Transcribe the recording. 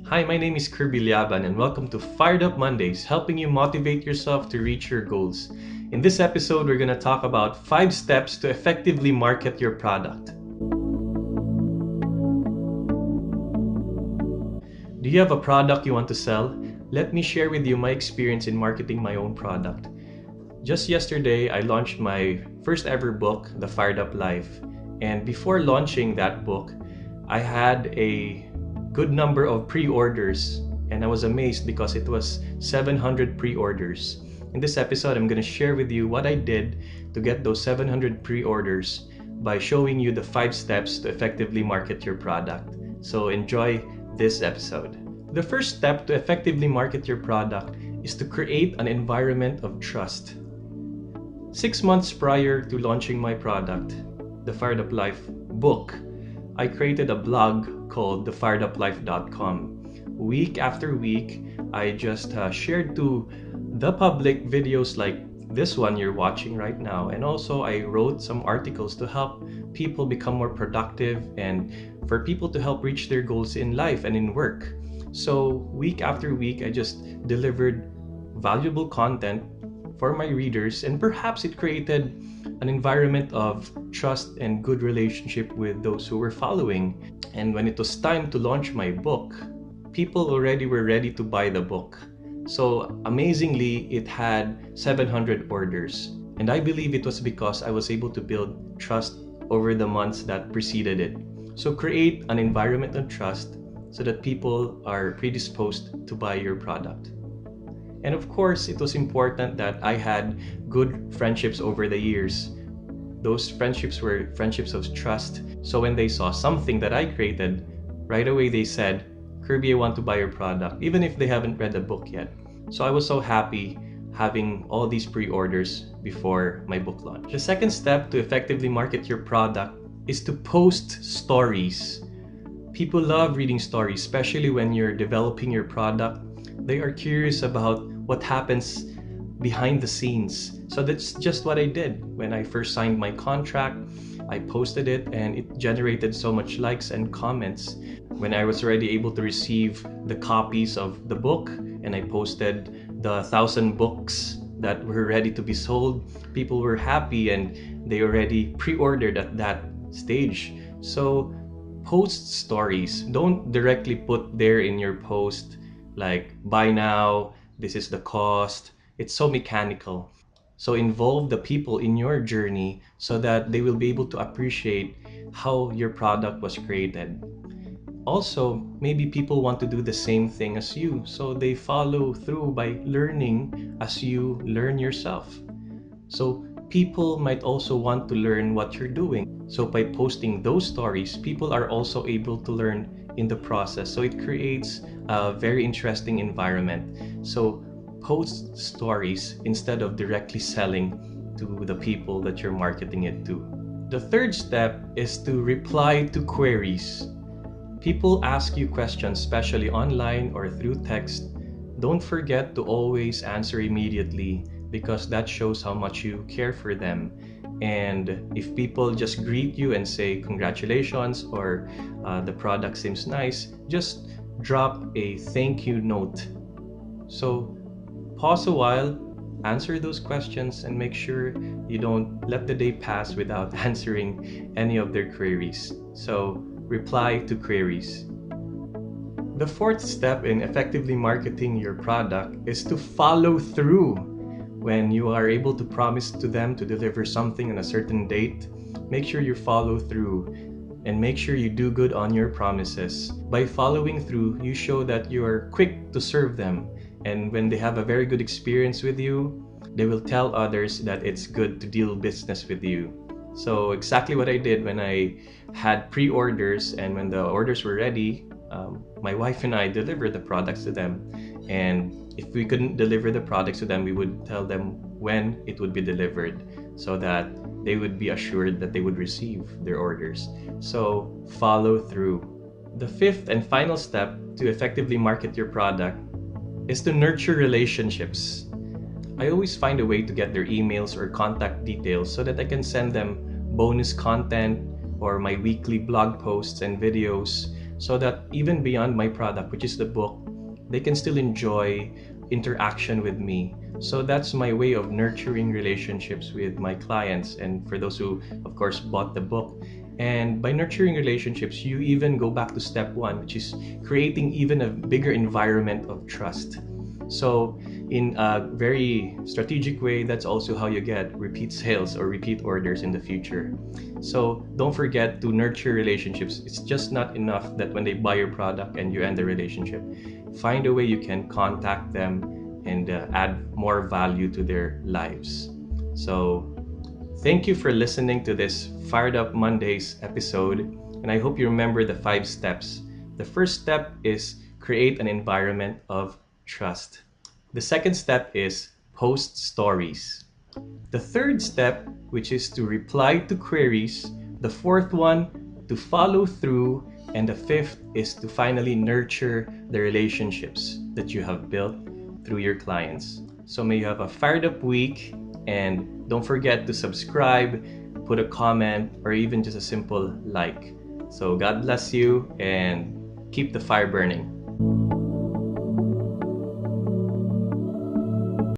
Hi, my name is Kirby Llaban and welcome to Fired Up Mondays, helping you motivate yourself to reach your goals. In this episode, we're going to talk about 5 steps to effectively market your product. Do you have a product you want to sell? Let me share with you my experience in marketing my own product. Just yesterday, I launched my first ever book, The Fired Up Life. And before launching that book, I had a good number of pre-orders, and I was amazed because it was 700 pre-orders. In this episode, I'm going to share with you what I did to get those 700 pre-orders by showing you the 5 steps to effectively market your product. So enjoy this episode. The first step to effectively market your product is to create an environment of trust. 6 months prior to launching my product, the Fired Up Life book, I created a blog called thefireduplife.com. Week after week, I just shared to the public videos like this one you're watching right now, and also I wrote some articles to help people become more productive and for people to help reach their goals in life and in work. So week after week, I just delivered valuable content for my readers, and perhaps it created an environment of trust and good relationship with those who were following. And when it was time to launch my book, people already were ready to buy the book. So amazingly, it had 700 orders. And I believe it was because I was able to build trust over the months that preceded it. So create an environment of trust so that people are predisposed to buy your product. And of course, it was important that I had good friendships over the years. Those friendships were friendships of trust. So when they saw something that I created, right away they said, "Kirby, I want to buy your product," even if they haven't read the book yet. So I was so happy having all these pre-orders before my book launch. The second step to effectively market your product is to post stories. People love reading stories, especially when you're developing your product. They are curious about what happens behind the scenes. So that's just what I did. When I first signed my contract, I posted it and it generated so much likes and comments. When I was already able to receive the copies of the book and I posted the 1,000 books that were ready to be sold, people were happy and they already pre-ordered at that stage. So post stories. Don't directly put there in your post like, "Buy now, this is the cost." It's so mechanical. So involve the people in your journey so that they will be able to appreciate how your product was created. Also, maybe people want to do the same thing as you, so they follow through by learning as you learn yourself. So people might also want to learn what you're doing. So by posting those stories, people are also able to learn in the process. So it creates a very interesting environment. So post stories instead of directly selling to the people that you're marketing it to. The third step is to reply to queries. People ask you questions, especially online or through text. Don't forget to always answer immediately because that shows how much you care for them. And if people just greet you and say congratulations or the product seems nice, just drop a thank you note. So pause a while, answer those questions, and make sure you don't let the day pass without answering any of their queries. So reply to queries. The fourth step in effectively marketing your product is to follow through. When you are able to promise to them to deliver something on a certain date, make sure you follow through and make sure you do good on your promises. By following through, you show that you are quick to serve them. And when they have a very good experience with you, they will tell others that it's good to deal business with you. So exactly what I did when I had pre-orders, and when the orders were ready, my wife and I delivered the products to them. And if we couldn't deliver the products to them, we would tell them when it would be delivered so that they would be assured that they would receive their orders. So follow through. The fifth and final step to effectively market your product is to nurture relationships. I always find a way to get their emails or contact details so that I can send them bonus content or my weekly blog posts and videos so that even beyond my product, which is the book, they can still enjoy interaction with me. So that's my way of nurturing relationships with my clients and for those who, of course, bought the book. And by nurturing relationships, you even go back to step one, which is creating even a bigger environment of trust. So in a very strategic way, that's also how you get repeat sales or repeat orders in the future. So don't forget to nurture relationships. It's just not enough that when they buy your product and you end the relationship. Find a way you can contact them and add more value to their lives. So thank you for listening to this Fired Up Mondays episode, and I hope you remember the 5 steps. The first step is create an environment of trust. The second step is post stories. The third step, which is to reply to queries. The fourth one, to follow through. And the fifth is to finally nurture the relationships that you have built through your clients. So may you have a fired up week, and don't forget to subscribe, put a comment, or even just a simple like. So God bless you and keep the fire burning.